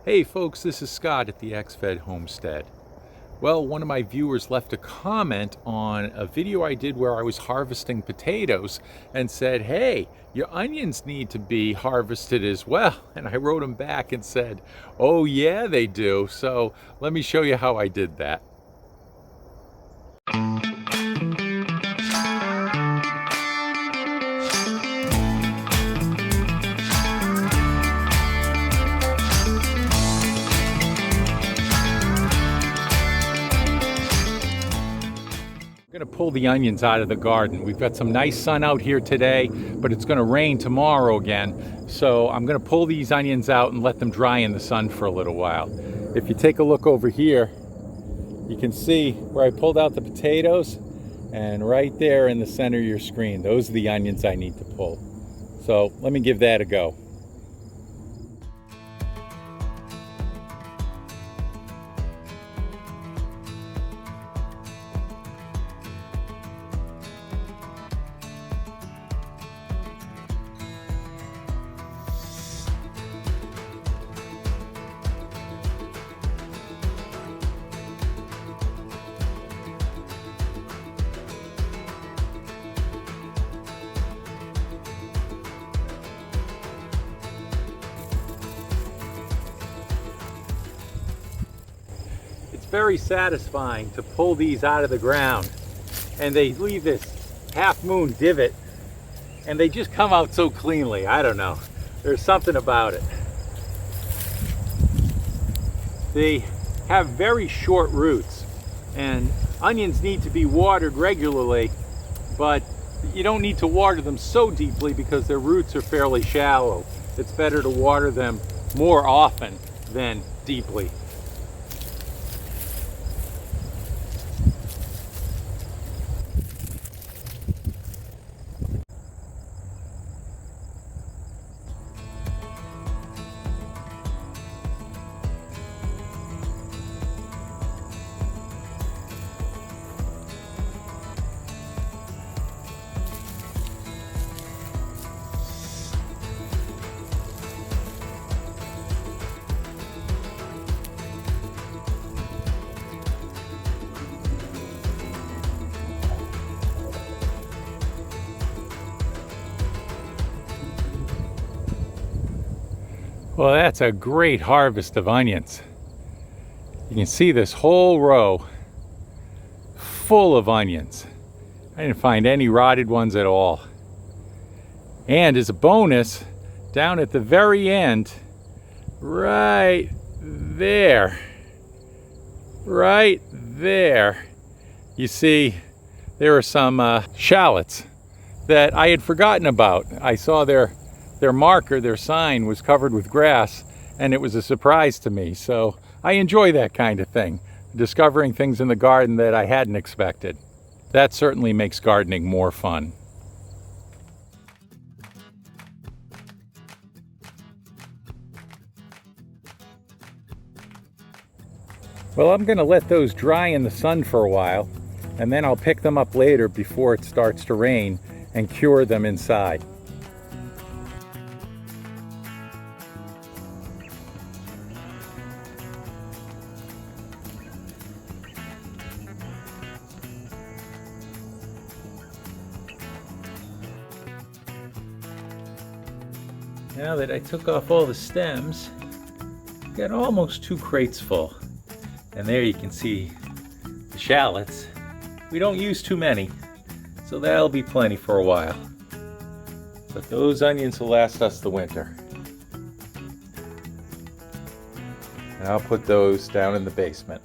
Hey folks, this is Scott at the X-Fed Homestead. Well, one of my viewers left a comment on a video I did where I was harvesting potatoes and said, hey, your onions need to be harvested as well. And I wrote him back and said, oh yeah, they do. So let me show you how I did that. I'm going to pull the onions out of the garden. We've got some nice sun out here today, but it's going to rain tomorrow again. So I'm going to pull these onions out and let them dry in the sun for a little while. If you take a look over here, you can see where I pulled out the potatoes, and right there in the center of your screen, those are the onions I need to pull. So let me give that a go. Very satisfying to pull these out of the ground, and they leave this half moon divot and they just come out so cleanly. I don't know, there's something about it. They have very short roots, and onions need to be watered regularly, but you don't need to water them so deeply because their roots are fairly shallow. It's better to water them more often than deeply. Well, that's a great harvest of onions. You can see this whole row full of onions. I didn't find any rotted ones at all. And as a bonus, down at the very end, right there, you see there are some shallots that I had forgotten about. I saw their marker, their sign was covered with grass, and it was a surprise to me. So I enjoy that kind of thing, discovering things in the garden that I hadn't expected. That certainly makes gardening more fun. Well, I'm going to let those dry in the sun for a while, and then I'll pick them up later before it starts to rain and cure them inside. Now that I took off all the stems, got almost 2 crates full. And there you can see the shallots. We don't use too many, so that'll be plenty for a while. But those onions will last us the winter. And I'll put those down in the basement.